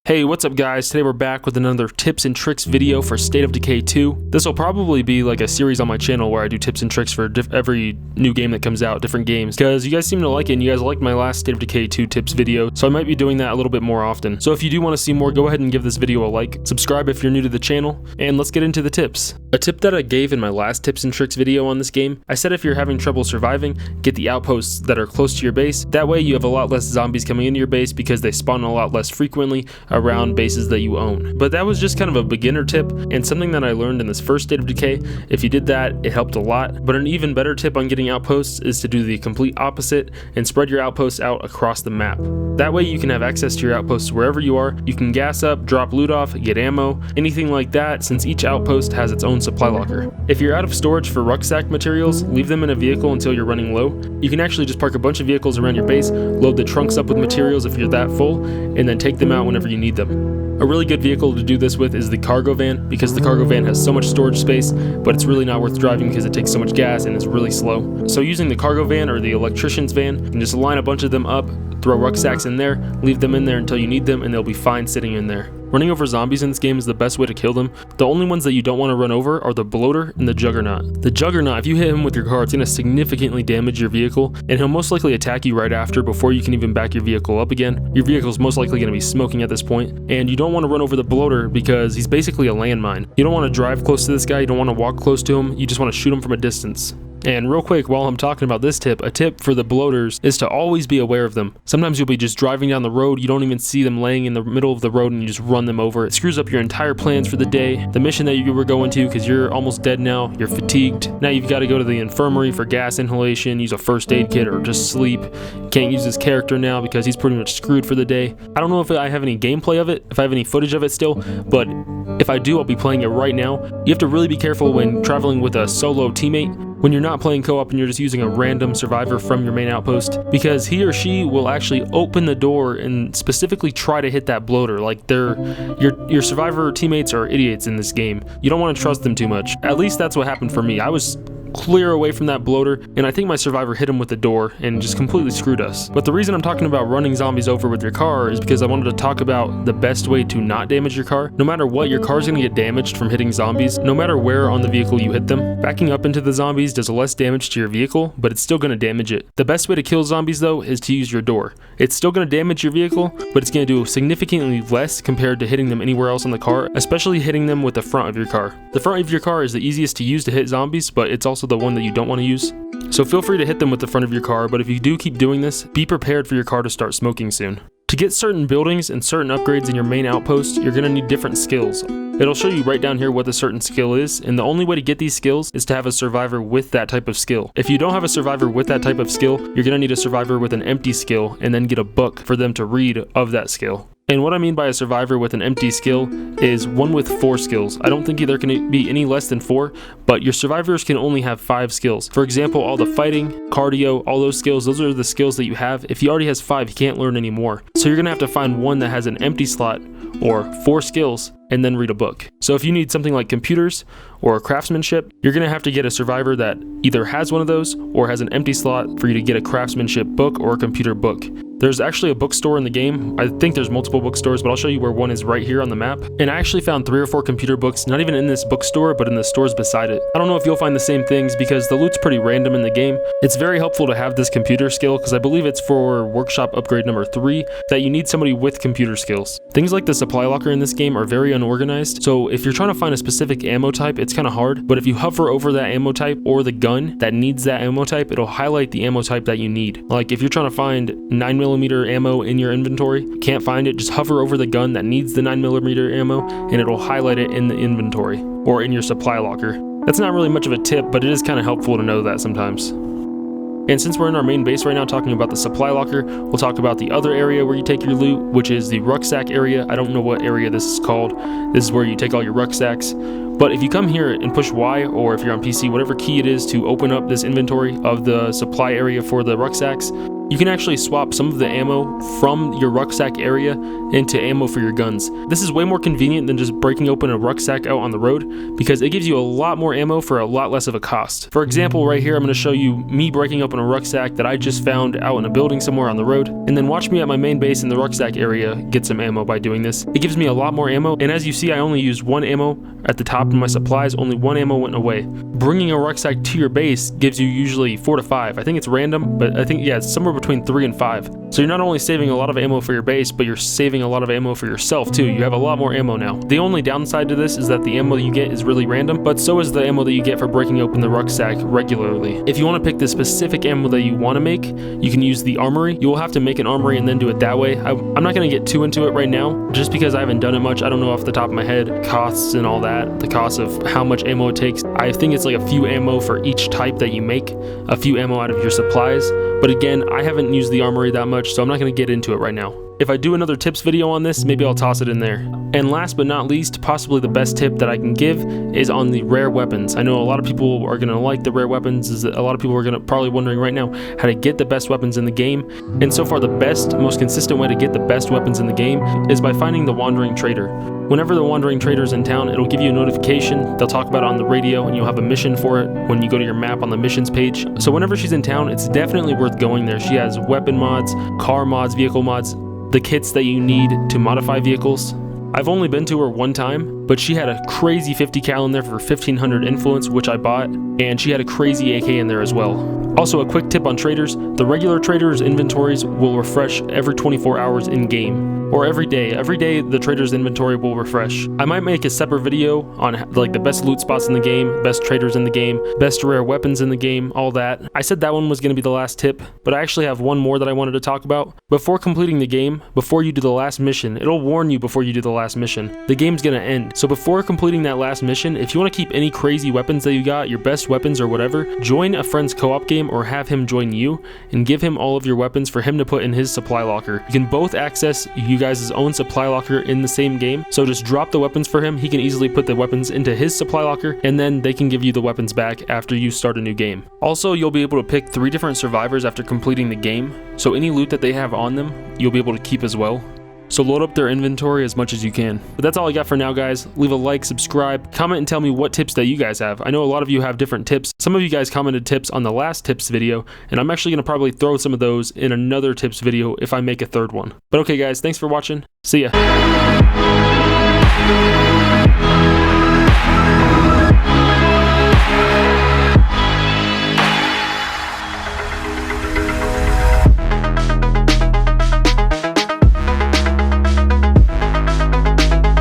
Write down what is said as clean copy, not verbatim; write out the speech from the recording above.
Hey, what's up guys? Today we're back with another tips and tricks video for State of Decay 2. This will probably be like a series on my channel where I do tips and tricks for every new game that comes out, different games, because you guys seem to like it and you guys liked my last State of Decay 2 tips video, so I might be doing that a little bit more often. So if you do want to see more, go ahead and give this video a like, subscribe if you're new to the channel, and let's get into the tips. A tip that I gave in my last tips and tricks video on this game, I said if you're having trouble surviving, get the outposts that are close to your base. That way you have a lot less zombies coming into your base because they spawn a lot less frequently around bases that you own. But that was just kind of a beginner tip and something that I learned in this first State of Decay. If you did that, it helped a lot. But an even better tip on getting outposts is to do the complete opposite and spread your outposts out across the map. That way you can have access to your outposts wherever you are. You can gas up, drop loot off, get ammo, anything like that, since each outpost has its own supply locker. If you're out of storage for rucksack materials, leave them in a vehicle until you're running low. You can actually just park a bunch of vehicles around your base, load the trunks up with materials if you're that full, and then take them out whenever you need them. A really good vehicle to do this with is the cargo van, because the cargo van has so much storage space, but it's really not worth driving because it takes so much gas and it's really slow. So using the cargo van or the electrician's van, you can just line a bunch of them up, throw rucksacks in there, leave them in there until you need them, and they'll be fine sitting in there. Running over zombies in this game is the best way to kill them. The only ones that you don't want to run over are the bloater and the juggernaut. The juggernaut, if you hit him with your car, it's going to significantly damage your vehicle, and he'll most likely attack you right after before you can even back your vehicle up again. Your vehicle's most likely going to be smoking at this point, and you don't want to run over the bloater because he's basically a landmine. You don't want to drive close to this guy, you don't want to walk close to him, you just want to shoot him from a distance. And real quick, while I'm talking about this tip, a tip for the bloaters is to always be aware of them. Sometimes you'll be just driving down the road, you don't even see them laying in the middle of the road and you just run them over. It screws up your entire plans for the day, the mission that you were going to, because you're almost dead now, you're fatigued. Now you've got to go to the infirmary for gas inhalation, use a first aid kit, or just sleep. You can't use his character now because he's pretty much screwed for the day. I don't know if I have any gameplay of it, if I have any footage of it still, but if I do, I'll be playing it right now. You have to really be careful when traveling with a solo teammate, when you're not playing co-op and you're just using a random survivor from your main outpost, because he or she will actually open the door and specifically try to hit that bloater. Like your survivor teammates are idiots in this game. You don't want to trust them too much. At least that's what happened for me. I was clear away from that bloater, and I think my survivor hit him with the door and just completely screwed us. But the reason I'm talking about running zombies over with your car is because I wanted to talk about the best way to not damage your car. No matter what, your car's gonna get damaged from hitting zombies, no matter where on the vehicle you hit them. Backing up into the zombies does less damage to your vehicle, but it's still gonna damage it. The best way to kill zombies though is to use your door. It's still gonna damage your vehicle, but it's gonna do significantly less compared to hitting them anywhere else on the car, especially hitting them with the front of your car. The front of your car is the easiest to use to hit zombies, but it's also the one that you don't want to use. So feel free to hit them with the front of your car, but if you do keep doing this, be prepared for your car to start smoking soon. To get certain buildings and certain upgrades in your main outpost, you're going to need different skills. It'll show you right down here what the certain skill is, and the only way to get these skills is to have a survivor with that type of skill. If you don't have a survivor with that type of skill, you're going to need a survivor with an empty skill and then get a book for them to read of that skill. And what I mean by a survivor with an empty skill is one with 4 skills. I don't think there can be any less than 4, but your survivors can only have 5 skills. For example, all the fighting, cardio, all those skills, those are the skills that you have. If he already has 5, he can't learn any more. So you're gonna have to find one that has an empty slot or 4 skills and then read a book. So if you need something like computers or craftsmanship, you're gonna have to get a survivor that either has one of those or has an empty slot for you to get a craftsmanship book or a computer book. There's actually a bookstore in the game. I think there's multiple bookstores, but I'll show you where one is right here on the map. And I actually found 3 or 4 computer books, not even in this bookstore, but in the stores beside it. I don't know if you'll find the same things because the loot's pretty random in the game. It's very helpful to have this computer skill because I believe it's for workshop upgrade number 3 that you need somebody with computer skills. Things like the supply locker in this game are very unorganized, so if you're trying to find a specific ammo type, it's kind of hard, but if you hover over that ammo type or the gun that needs that ammo type, it'll highlight the ammo type that you need. Like if you're trying to find 9mm ammo in your inventory, can't find it, just hover over the gun that needs the 9mm ammo and it'll highlight it in the inventory or in your supply locker. That's not really much of a tip, but it is kind of helpful to know that sometimes. And since we're in our main base right now talking about the supply locker, we'll talk about the other area where you take your loot, which is the rucksack area. I don't know what area this is called. This is where you take all your rucksacks. But if you come here and push Y, or if you're on PC, whatever key it is to open up this inventory of the supply area for the rucksacks, you can actually swap some of the ammo from your rucksack area into ammo for your guns. This is way more convenient than just breaking open a rucksack out on the road because it gives you a lot more ammo for a lot less of a cost. For example, right here I'm going to show you me breaking open a rucksack that I just found out in a building somewhere on the road, and then watch me at my main base in the rucksack area get some ammo by doing this. It gives me a lot more ammo, and as you see, I only used one ammo at the top of my supplies, only one ammo went away. Bringing a rucksack to your base gives you usually 4 to 5. I think it's random, but I think, yeah, it's somewhere between 3 and 5. So you're not only saving a lot of ammo for your base, but you're saving a lot of ammo for yourself too. You have a lot more ammo now. The only downside to this is that the ammo that you get is really random, but so is the ammo that you get for breaking open the rucksack regularly. If you want to pick the specific ammo that you want to make, you can use the armory. You will have to make an armory and then do it that way. I'm not going to get too into it right now, just because I haven't done it much. I don't know off the top of my head costs and all that, the cost of how much ammo it takes. I think it's like a few ammo for each type that you make, a few ammo out of your supplies. But again, I haven't used the armory that much, so I'm not going to get into it right now. If I do another tips video on this, maybe I'll toss it in there. And last but not least, possibly the best tip that I can give is on the rare weapons. I know a lot of people are going to like the rare weapons. A lot of people are going to probably wondering right now how to get the best weapons in the game. And so far, the best, most consistent way to get the best weapons in the game is by finding the Wandering Trader. Whenever the Wandering Trader's in town, it'll give you a notification. They'll talk about it on the radio, and you'll have a mission for it when you go to your map on the missions page. So whenever she's in town, it's definitely worth going there. She has weapon mods, car mods, vehicle mods, the kits that you need to modify vehicles. I've only been to her one time, but she had a crazy 50 cal in there for 1500 influence, which I bought, and she had a crazy AK in there as well. Also, a quick tip on traders: the regular traders' inventories will refresh every 24 hours in game, or every day. Every day the trader's inventory will refresh. I might make a separate video on like the best loot spots in the game, best traders in the game, best rare weapons in the game, all that. I said that one was going to be the last tip, but I actually have one more that I wanted to talk about. Before completing the game, before you do the last mission, it'll warn you before you do the last mission. The game's going to end. So before completing that last mission, if you want to keep any crazy weapons that you got, your best weapons or whatever, join a friend's co-op game or have him join you and give him all of your weapons for him to put in his supply locker. You can both access you guys' own supply locker in the same game, so just drop the weapons for him. He can easily put the weapons into his supply locker, and then they can give you the weapons back after you start a new game. Also, you'll be able to pick 3 different survivors after completing the game, so any loot that they have on them, you'll be able to keep as well. So load up their inventory as much as you can. But that's all I got for now, guys. Leave a like, subscribe, comment, and tell me what tips that you guys have. I know a lot of you have different tips. Some of you guys commented tips on the last tips video, and I'm actually going to probably throw some of those in another tips video if I make a third one. But okay, guys, thanks for watching. See ya.